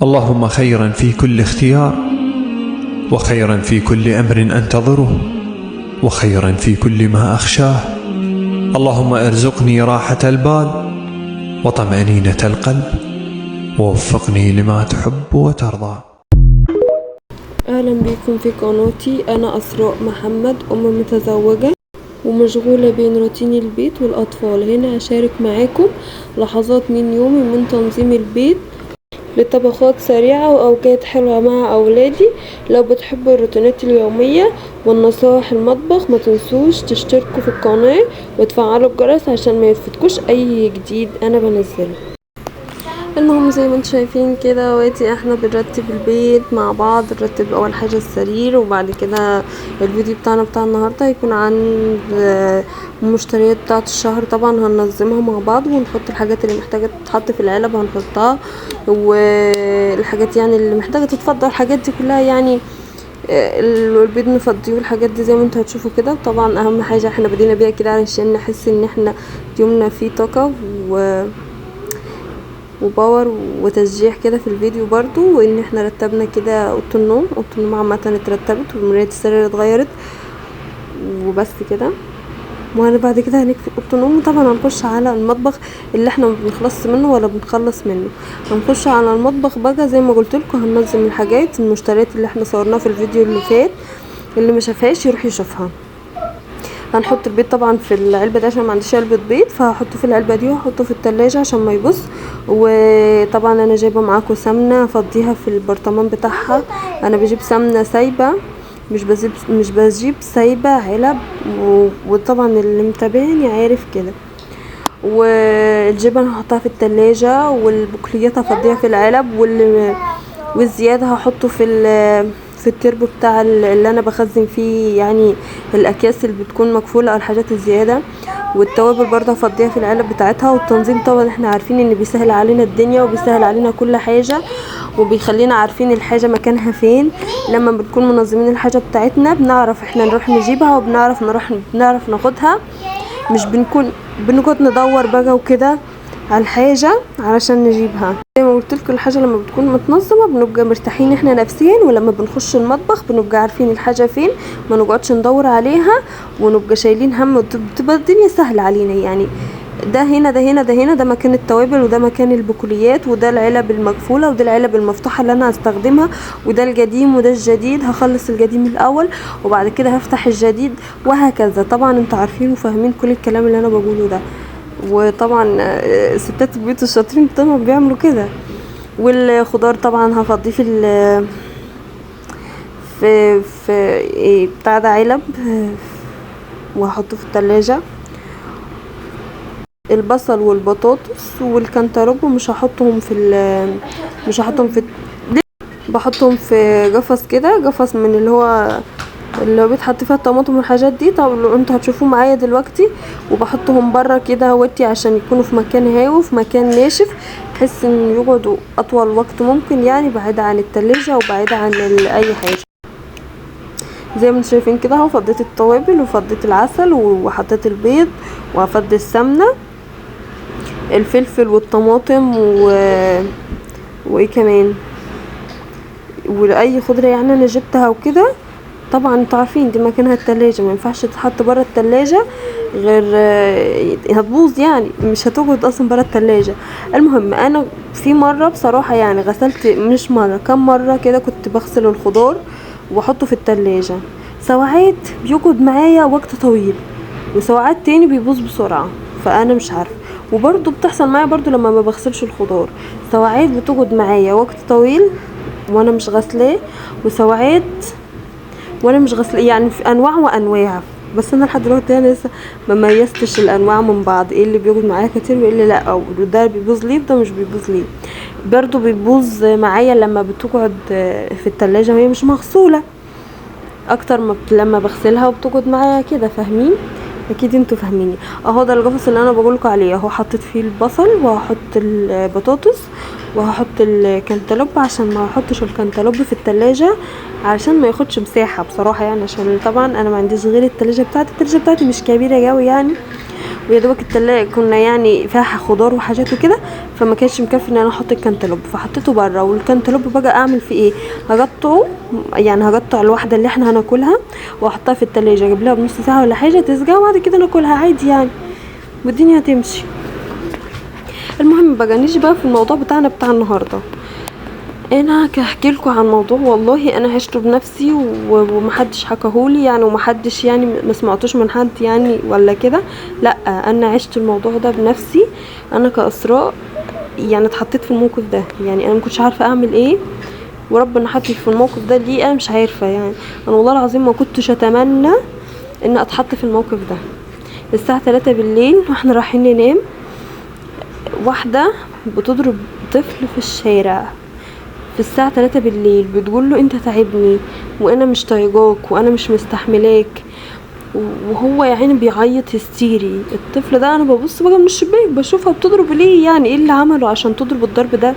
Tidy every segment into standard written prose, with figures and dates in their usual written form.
اللهم خيرا في كل اختيار، وخيرا في كل أمر أنتظره، وخيرا في كل ما أخشاه. اللهم ارزقني راحة البال وطمأنينة القلب، ووفقني لما تحب وترضى. اهلا بكم في قناتي. انا اسراء محمد، ام متزوجة ومشغولة بين روتين البيت والاطفال. هنا اشارك معاكم لحظات من يومي من تنظيم البيت لطبخات سريعة واوجات حلوة مع اولادي. لو بتحبوا الروتينات اليومية والنصائح المطبخ ما تنسوش تشتركوا في القناة وتفعلوا الجرس عشان ما يفوتكوش اي جديد انا بنزله. المهم زي ما انتم شايفين كده دلوقتي احنا بنرتب البيت مع بعض. نرتب اول حاجه السرير، وبعد كده الفيديو بتاعنا بتاع النهارده هيكون عن المشتريات بتاعه الشهر. طبعا هننظمها مع بعض ونحط الحاجات اللي محتاجه تتحط في العلب هنحطها، والحاجات يعني اللي محتاجه تتفضل الحاجات دي كلها يعني البيض نفضيه والحاجات دي زي ما انتوا هتشوفوا كده. طبعا اهم حاجه احنا بدينا بيها كده علشان نحس ان احنا يومنا فيه طاقه وباور وتشجيع كده في الفيديو برضو. وان احنا رتبنا كده اوضه النوم عامه اترتبت، ومرايه السرير اتغيرت وبس كده. وانا بعد كده هنقفل اوضه النوم، وطبعا هنخش على المطبخ اللي احنا ما بنخلص منه ولا بنخلص منه. هنخش على المطبخ بقى زي ما قلت لكم. هننظم الحاجات المشتريات اللي احنا صورناها في الفيديو اللي فات، اللي ما شافهاش يروح يشوفها. هنحط البيض طبعا في العلبه دي عشان ما عنديش علبه بيض، فهحطه في العلبه دي وهحطه في التلاجة عشان ما يبص. وطبعا انا جايبه معاكم سمنه افضيها في البرطمان بتاعها. انا بجيب سمنه سايبه، مش بجيب سايبه علب، وطبعا اللي متابعني عارف كده. والجبن هحطها في التلاجة، والبقوليات هفضيها في العلب، والزياده هحطه في التربو بتاع اللي انا بخزن فيه يعني الاكياس اللي بتكون مقفوله او الحاجات الزياده. والتوابل برضه هفضيها في العلب بتاعتها. والتنظيم طبعا احنا عارفين ان بيسهل علينا الدنيا وبيسهل علينا كل حاجه، وبيخلينا عارفين الحاجه مكانها فين. لما بنكون منظمين الحاجه بتاعتنا بنعرف احنا نروح نجيبها، وبنعرف بنعرف ناخدها. مش بنقعد ندور بقى وكده على الحاجه علشان نجيبها. زي ما قلت لكم الحاجه لما بتكون متنظمه بنبقى مرتاحين احنا نفسيا، ولما بنخش المطبخ بنبقى عارفين الحاجه فين، ما نقعدش ندور عليها ونبقى شايلين هم، وتبقى الدنيا سهله علينا يعني. ده هنا ده هنا ده هنا ده مكان التوابل، وده مكان البقوليات، وده العلب المقفوله، وده العلب المفتوحه اللي انا هستخدمها، وده القديم وده الجديد. هخلص القديم الاول وبعد كده هفتح الجديد وهكذا. طبعا انتوا عارفين وفاهمين كل الكلام اللي انا بقوله ده. وطبعا ستات البيوت الشاطرين طبعا بيعملوا كده. والخضار طبعا هفضيه في بتاع ده علب، وهحطه في التلاجة. البصل والبطاطس والكنتالوب بحطهم في قفص كده، قفص من اللي هو بيتحط فيها الطماطم والحاجات دي. طب انتوا هتشوفوه معايا دلوقتي. وبحطهم بره كده وتي عشان يكونوا في مكان هاوي، في مكان ناشف، بحيث ان يقعدوا اطول وقت ممكن يعني، بعيدة عن التلاجة وبعيدة عن اي حاجة. زي ما انتوا شايفين كده اهو، فضيت التوابل وفضيت العسل وحطيت البيض، وهفضي السمنة، الفلفل والطماطم وايه كمان، واي خضرة يعني انا جبتها وكده. طبعا انتوا عارفين دي مكانها التلاجة، ما ينفعش تتحط برا التلاجة غير هتبوظ يعني، مش هتقعد اصلا برا التلاجة. المهم انا في مرة بصراحة يعني غسلت، مش مرة كم مرة كده كنت بغسل الخضار واحطه في التلاجة. ساعات بيقعد معايا وقت طويل، وساعات تاني بيبوظ بسرعة، فانا مش عارفة. وبرضو بتحصل معايا برضو لما ما بغسلش الخضار، ساعات بتقعد معايا وقت طويل وانا مش غسلاه، وساعات وانا مش غسلاه. يعني في انواع وانواع، بس انا لحد دلوقتي انا لسه ما ميزتش الانواع من بعض، ايه اللي بيقعد معايا كتير وايه اللي لا، او ده بيبوظ ليه وده مش بيبوظ ليه. برضو بيبوظ معايا لما بتقعد في التلاجة وهي مش مغسولة اكتر ما لما بغسلها وبتقعد معايا كده. فاهمين؟ اكيد انتوا فاهميني. اهو ده القفص اللي انا بقولكوا عليه اهو. حطيت فيه البصل، وهحط البطاطس، وهحط الكنتالوب، عشان ما احطش الكنتالوب في التلاجة علشان ما ياخدش مساحة بصراحة يعني، عشان طبعا انا ما عنديش غير التلاجة بتاعتي مش كبيرة قوي يعني. ويا دوبك التلاجة كنا يعني فيها خضار وحاجات وكده، فما كانش مكفي ان انا احط الكنتالوب، فحطيته بره. والكنتالوب بقى اعمل فيه ايه؟ هقطعه، يعني هقطع الواحده اللي احنا هناكلها واحطها في التلاجة، اجيب لها بنص ساعه ولا حاجه تسقع، وبعد كده ناكلها عادي يعني، والدنيا هتمشي. المهم بقى نيجي بقى في الموضوع بتاعنا بتاع النهارده. انا هحكي لكم عن موضوع والله انا عشته بنفسي ومحدش حكاهولي يعني، ومحدش يعني ما سمعتوش من حد يعني ولا كده، لا انا عشت الموضوع ده بنفسي. انا كأسراء يعني اتحطيت في الموقف ده، يعني انا مكنتش عارفه اعمل ايه، وربنا حطني في الموقف ده ليه انا مش عارفه يعني. انا والله العظيم ما كنتش اتمنى ان اتحط في الموقف ده. الساعه 3 بالليل واحنا رايحين ننام، واحده بتضرب طفل في الشارع في الساعة 3 بالليل، بتقول له انت تعبني وانا مش طايقاك وانا مش مستحملاك، وهو يا عيني بيعيط هستيري. الطفل ده انا ببص بقى من الشباك بشوفها بتضرب ليه، يعني ايه اللي عمله عشان تضرب الضرب ده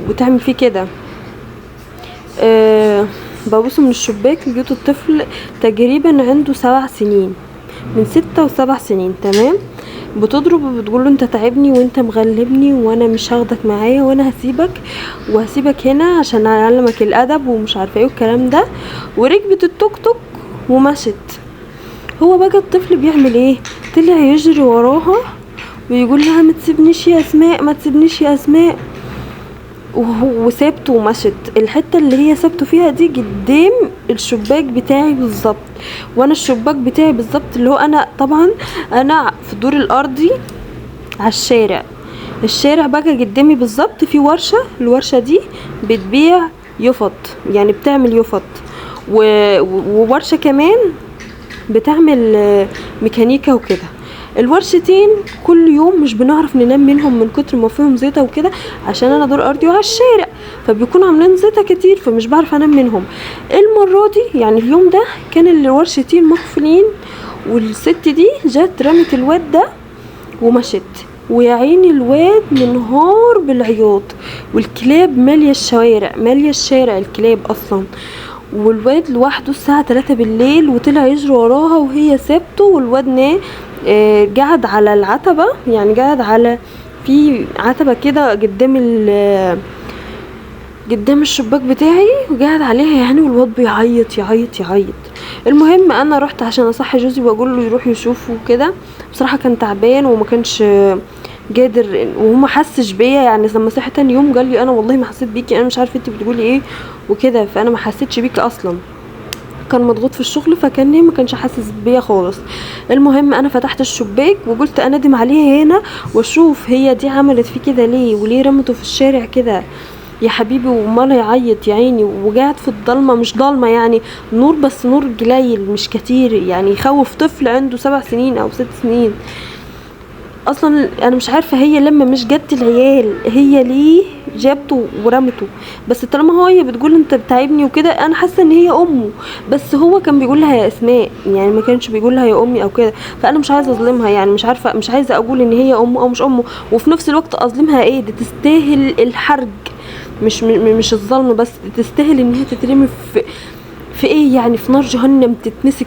وتعمل فيه كده. ببص من الشباك لقيت الطفل تقريبا عنده 7 سنين، من 6 و7 سنين، تمام. بتضرب وبتقوله انت تعبني وانت مغلبني وانا مش هاخدك معايا وانا هسيبك هنا عشان اعلمك الادب ومش عارفه ايه والكلام ده. وركبت التوك توك ومشت. هو بقى الطفل بيعمل ايه؟ طلع يجري وراها ويقول لها ما تسيبنيش يا اسماء، ما تسيبنيش يا اسماء، وسابته ومشت. الحته اللي هي سابته فيها دي قدام الشباك بتاعي بالظبط، وانا الشباك بتاعي بالظبط اللي هو انا طبعا انا في الدور الارضي على الشارع بقى قدامي بالظبط في ورشه. الورشه دي بتبيع يفط، يعني بتعمل يفط، وورشه كمان بتعمل ميكانيكا وكده. الورشتين كل يوم مش بنعرف ننام منهم من كتر ما فيهم زيطه وكده، عشان انا دور ارضي وعلى الشارع، فبيكونوا عاملين زيطه كتير فمش بعرف انام منهم. المره دي يعني اليوم ده كان الورشتين مقفولين، والست دي جت رمت الواد ده ومشت، ويا عيني الواد منهار بالعياط، والكلاب ماليه الشارع الكلاب اصلا. والواد لوحده الساعه 3 بالليل وطلع يجري وراها وهي سابته، والواد قاعد على العتبة، يعني قاعد على في عتبة كده قدام الشباك بتاعي وقاعد عليها يعني، والواد بيعيط يعيط يعيط. المهم انا رحت عشان اصحي جوزي واقول له يروح يشوفه وكده. بصراحة كان تعبان وما كانش قادر وما حسش بيا، يعني لما صحي تاني يوم قال لي انا والله ما حسيت بيكي، انا مش عارفه انت بتقولي ايه وكده، فانا ما حسيتش بيكي اصلا. كان مضغوط في الشغل فكان ما كانش حاسس بيا خالص. المهم انا فتحت الشباك وقلت انادم عليها هنا واشوف هي دي عملت فيه كده ليه، وليه رمته في الشارع كده يا حبيبي، وماله يعيط يا عيني، وقاعد في الضلمه، مش ضلمه يعني نور بس نور قليل مش كتير، يعني يخوف طفل عنده 7 سنين او 6 سنين. اصلا انا مش عارفه هي لما مش جت العيال هي ليه جابته ورمته، بس طالما هي بتقول انت بتعبني وكده انا حاسه ان هي امه، بس هو كان بيقول لها يا اسماء، يعني ما كانش بيقول لها يا امي او كده. فانا مش عايزه اظلمها، يعني مش عارفه، مش عايزه اقول ان هي امه او مش امه، وفي نفس الوقت اظلمها ايه؟ دي تستاهل الحرج، مش الظلم بس، تستاهل ان هي تترمي في ايه يعني، في نار جهنم تتمسك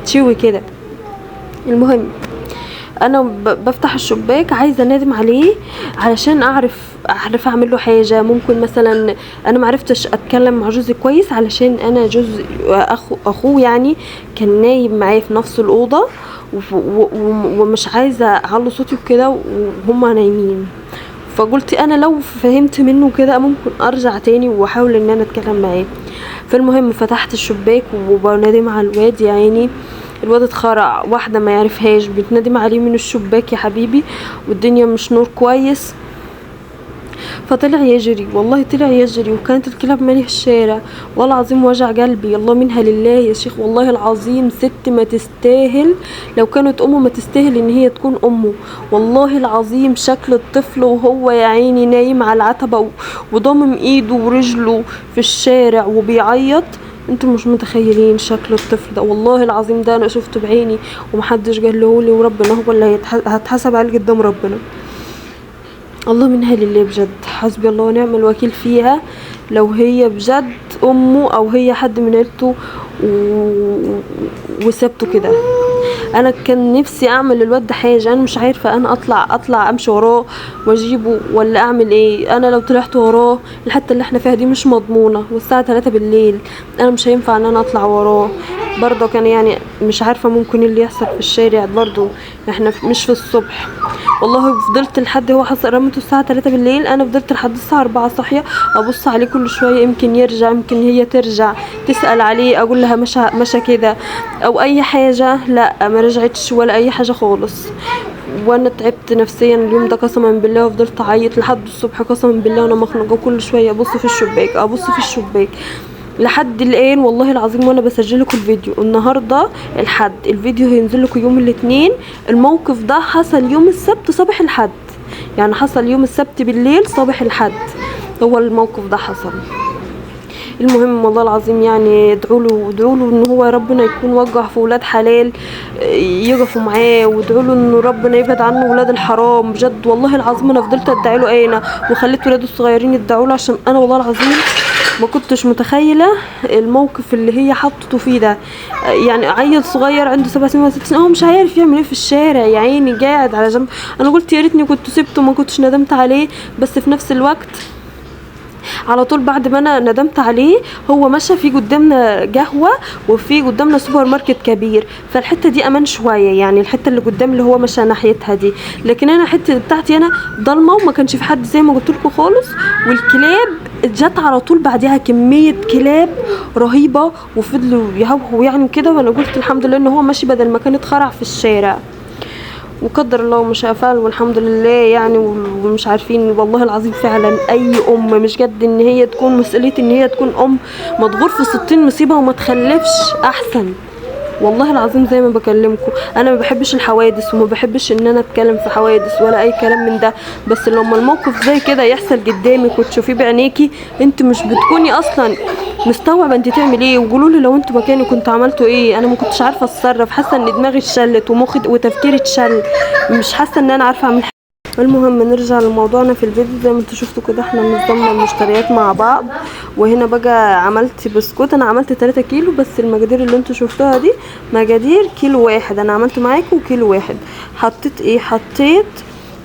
تشوي كده. المهم انا بفتح الشباك عايزه انادم عليه علشان اعرف اعمل له حاجه. ممكن مثلا انا ما عرفتش اتكلم مع جوزي كويس علشان انا جوزي اخوه يعني كان نايم معايا في نفس الاوضه، ومش عايزه اعلي صوتي وكده وهما نايمين. فقلت انا لو فهمت منه كده ممكن ارجع تاني واحاول ان انا اتكلم معاه. فالمهم فتحت الشباك وبنادم على الواد، يا عيني الواد اتخرع، واحده ما يعرفهاش بتندم عليه من الشباك يا حبيبي، والدنيا مش نور كويس. فطلع يجري، والله طلع يجري، وكانت الكلاب ماليه الشارع. والله العظيم وجع قلبي، الله منها لله يا شيخ، والله العظيم ست ما تستاهل، لو كانت امه ما تستاهل ان هي تكون امه. والله العظيم شكل الطفل وهو يا عيني نايم على العتبه وضمم ايده ورجله في الشارع وبيعيط، انتوا مش متخيلين شكل الطفل ده. والله العظيم ده انا شفته بعيني ومحدش قالهولي، وربنا هو اللي هتحاسب عليه قدام ربنا. الله منها لله بجد، حسبي الله ونعم الوكيل فيها، لو هي بجد امه او هي حد من عيلته وسابته كده. انا كان نفسي اعمل للواد ده حاجه، انا مش عارفه انا اطلع امشي وراه واجيبه ولا اعمل ايه. انا لو طلعت وراه الحته اللي احنا فيها دي مش مضمونه، والساعه 3 بالليل انا مش هينفع ان انا اطلع وراه. برضه كان يعني مش عارفه ممكن اللي يحصل في الشارع، برضه احنا مش في الصبح. والله فضلت لحد هو حصل رمته الساعه 3 بالليل، انا فضلت لحد الساعه 4 صاحيه ابص عليه كل شويه، يمكن يرجع يمكن هي ترجع تسال عليه، اقول لها مشى كده او اي حاجه. لا ما رجعتش ولا اي حاجه خالص. وانا تعبت نفسيا اليوم ده قسما بالله، وفضلت اعيط لحد الصبح قسما بالله وانا مخنوقه، كل شويه ابص في الشباك لحد الان والله العظيم. وانا بسجل لكم الفيديو النهارده الحد، الفيديو هينزل لكم يوم الاثنين. الموقف ده حصل يوم السبت صباح الحد، يعني حصل يوم السبت بالليل صباح الحد هو الموقف ده حصل. المهم والله العظيم يعني ادعوا له ان هو ربنا يكون وجه في ولاد حلال يقفوا معاه، وادعوا له ان ربنا يبعد عنه ولاد الحرام. بجد والله العظيم انا فضلت ادعي له انا وخليت ولاده الصغيرين يدعوا له، عشان انا والله العظيم ما كنتش متخيله الموقف اللي هي حطته فيه ده. يعني عيل صغير عنده 7 سنين ولا 6 سنين هو مش عارف يعمل ايه في الشارع يا عيني، قاعد على جنب. انا قلت يا ريتني كنت سبته ما كنتش ندمت عليه، بس في نفس الوقت على طول بعد ما انا ندمت عليه هو مشى في قدامنا قهوه وفي قدامنا سوبر ماركت كبير، فالحته دي امان شويه، يعني الحته اللي قدام اللي هو مشى ناحيتها دي. لكن انا الحته بتاعتي انا ضلمه وما كانش في حد زي ما قلت لكم خالص، والكلاب جت على طول بعدها كميه كلاب رهيبه وفضلوا يهوهوا يعني كده. وانا قلت الحمد لله ان هو ماشي بدل ما كان اتخرع في الشارع، وقدر الله ما شاء فعل والحمد لله يعني. ومش عارفين والله العظيم فعلا اي ام مش قد ان هي تكون مسؤوليه ان هي تكون ام مضغور في 60 مصيبه وما تخلفش احسن. والله العظيم زي ما بكلمكم انا ما بحبش الحوادث وما بحبش ان انا اتكلم في حوادث ولا اي كلام من ده، بس لما الموقف زي كده يحصل قدامك وتشوفيه بعينيكي انت مش بتكوني اصلا مستوعبه انت تعمل ايه. وقولوا لي لو انتوا مكاني كنت عملتوا ايه. انا ما كنتش عارفه اتصرف، حاسه ان دماغي اتشلت ومخي وتفكيري اتشل، مش حاسه ان انا عارفه اعمل. المهم نرجع لموضوعنا في الفيديو. زي ما انتوا شفتوا كده احنا نظمنا المشتريات مع بعض، وهنا بقى عملت بسكوت. انا عملت 3 كيلو بس المقادير اللي انتوا شفتوها دي مقادير كيلو واحد، انا عملت معاكم كيلو واحد. حطيت ايه؟ حطيت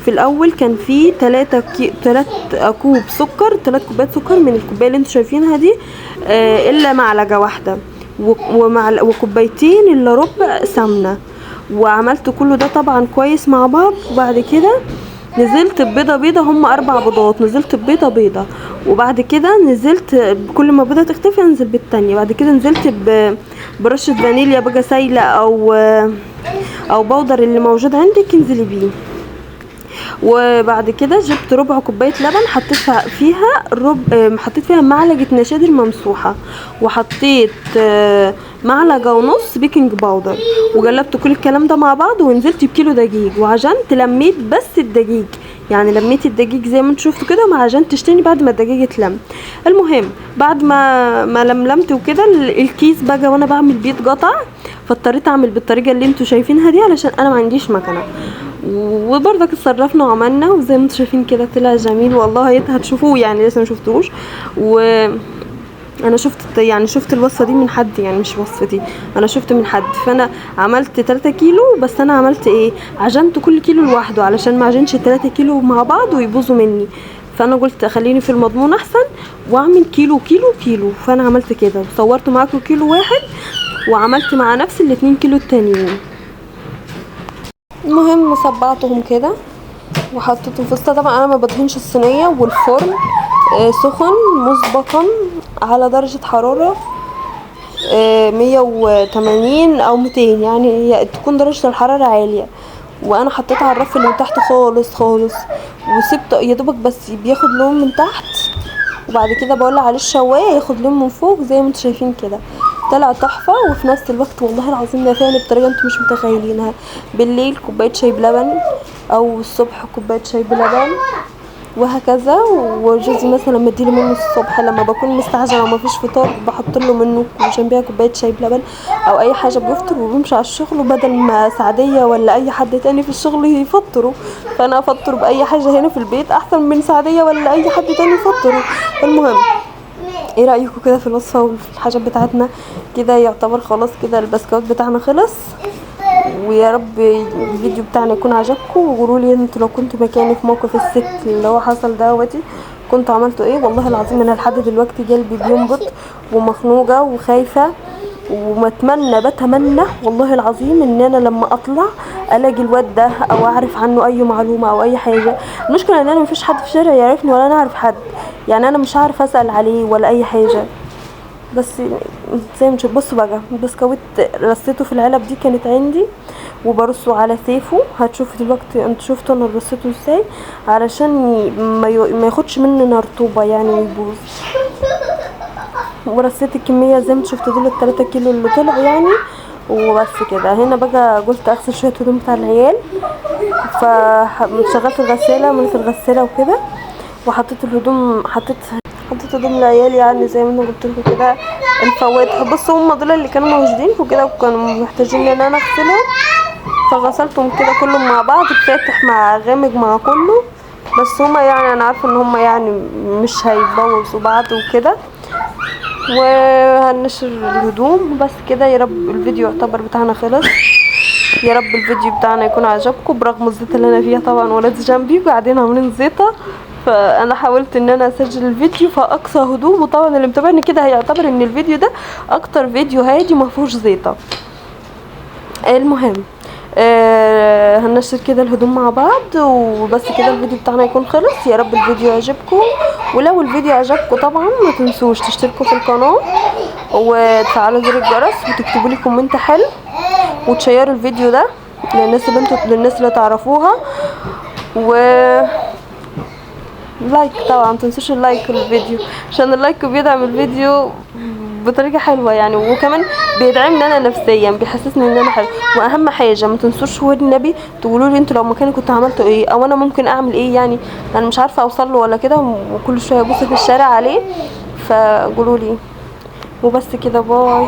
في الاول كان في 3 كوب سكر، 3 كوبايات سكر من الكوبايه اللي انتوا شايفينها دي، الا معلقه واحده وكوبايتين الا ربع سمنه. وعملت كله ده طبعا كويس مع بعض. وبعد كده نزلت ببيضه هم 4 بيضات، نزلت ببيضه وبعد كده نزلت كل ما بيضه تختفي انزل بالتانية. بعد كده نزلت برشه فانيليا بقى سايله او بودر اللي موجود عندك انزلي بيه. وبعد كده جبت ربع كوبايه لبن حطيت فيها معلقه نشادر ممسوحه، وحطيت معلقه ونص بيكنج باودر، وقلبت كل الكلام ده مع بعض. ونزلت بكيلو دقيق وعجنت، لميت بس الدقيق، يعني لميت الدقيق زي ما انتوا شفتوا كده وما عجنتش تاني بعد ما الدقيق اتلم. المهم بعد ما لملمت وكده الكيس بقى وانا بعمل بيض قطع، فاضطريت اعمل بالطريقه اللي انتوا شايفينها دي علشان انا ما عنديش مكنه. وبرضك اتصرفنا وعملنا وزي ما انتوا شايفين كده طلع جميل والله. هتشوفوه يعني لسه ما شفتوش. انا شفت الوصفه دي من حد، يعني مش وصفتي انا شفت من حد. فانا عملت 3 كيلو بس انا عملت ايه؟ عجنت كل كيلو لوحده علشان ما عجنش 3 كيلو مع بعض ويبوظوا مني. فانا قلت خليني في المضمون احسن واعمل كيلو كيلو كيلو. فانا عملت كده وصورت معاكم كيلو واحد وعملت مع نفس ال2 كيلو التانيين. المهم صبعتهم كده وحطيتهم في الصينيه. طبعا انا ما بدهنش الصينيه والفرن سخن مسبقا على درجه حراره 180 او 200، يعني هي تكون درجه الحراره عاليه. وانا حطيتها على الرف اللي من تحت خالص وسبته يا دوبك بس بياخد لون من تحت، وبعد كده بولع عليه الشوايه ياخد لون من فوق زي ما انتم شايفين كده. طلع تحفه وفي نفس الوقت والله العظيم نافعني بطريقه انتم مش متخيلينها. بالليل كوبايه شاي بلبن او الصبح كوبايه شاي بلبن وهكذا. وجوزي مثلا مديله منه الصبح لما بكون مستعجله وما فيش فطار بحط له منه وجنبيها كوبايه شاي بلبن او اي حاجه بيفطر وبيمشي على الشغل، وبدل ما سعديه ولا اي حد تاني في الشغل يفطروا فانا افطر باي حاجه هنا في البيت احسن من سعديه ولا اي حد تاني يفطروا. المهم ايه رايكم كده في الوصفه وفي الحاجات بتاعتنا؟ كده يعتبر خلاص كده البسكوت بتاعنا خلص ويا رب الفيديو بتاعنا يكون عجبكم، وقولوا لي انتوا لو كنتوا مكاني في موقف الست اللي هو حصل دوتي كنتوا عملتوا ايه. والله العظيم انا لحد دلوقتي قلبي بينبض ومخنوقه وخايفه، بتمنى والله العظيم ان انا لما اطلع الاقي الواد ده او اعرف عنه اي معلومه او اي حاجه. المشكله ان انا مفيش حد في الشارع يعرفني ولا انا اعرف حد، يعني انا مش عارف اسال عليه ولا اي حاجه. بس زي ما بصوا بقى البسكويت رصيته في العلب دي كانت عندي وبرصه على سيفه. هتشوفوا دلوقتي انتوا شفتوا انا رصيته ازاي علشان ما ياخدش مننا رطوبه يعني ويبوظ. ورصيت الكميه زي ما شفتوا دول ال3 كيلو اللي طلعوا يعني. وبس كده. هنا بقى قلت اغسل شويه هدوم بتاع العيال، فشغلت الغساله مليت الغساله وكده، وحطيت الهدوم حطيت هدوم العيال يعني زي ما انا قلت لكم كده الفواتح. بصوا هم دول اللي كانوا موجودين وكده وكانوا محتاجين ان انا اغسلهم، فغسلتهم كده كلهم مع بعض، الفاتح مع غامق مع كله. بس هما يعني انا عارفه ان هما يعني مش هيبوظوا بعض وكده. وهنشر الهدوم بس كده. يا رب الفيديو يعتبر بتاعنا خلص. يا رب الفيديو بتاعنا يكون عجبكم برغم الزيطه اللي انا فيها. طبعا ولادي جنبي وقاعدين عاملين زيطه، فانا حاولت ان انا اسجل الفيديو فاقصى هدوء. وطبعا اللي متابعني كده هيعتبر ان الفيديو ده اكتر فيديو هادي ما فيهوش زيطه. المهم هنشر كده الهدوم مع بعض وبس كده. الفيديو بتاعنا يكون خلص. يا رب الفيديو يعجبكم، ولو الفيديو عجبكم طبعا ما تنسوش تشتركوا في القناه وتفعلوا زر الجرس وتكتبوا لي كومنت حلو وتشيروا الفيديو ده للناس اللي تعرفوها. و لايك طبعا ما تنسوش اللايك للفيديو عشان اللايك بيدعم الفيديو بطريقه حلوه يعني، وكمان بيدعمني انا نفسيا بيحسسني ان انا حلو. واهم حاجه ما تنسوش هو النبي تقولوا لي انتوا لو مكاني كنتوا عملتوا ايه او انا ممكن اعمل ايه. يعني انا مش عارفه اوصل له ولا كده وكل شويه ابص في الشارع عليه، فقولوا لي. وبس كده باي.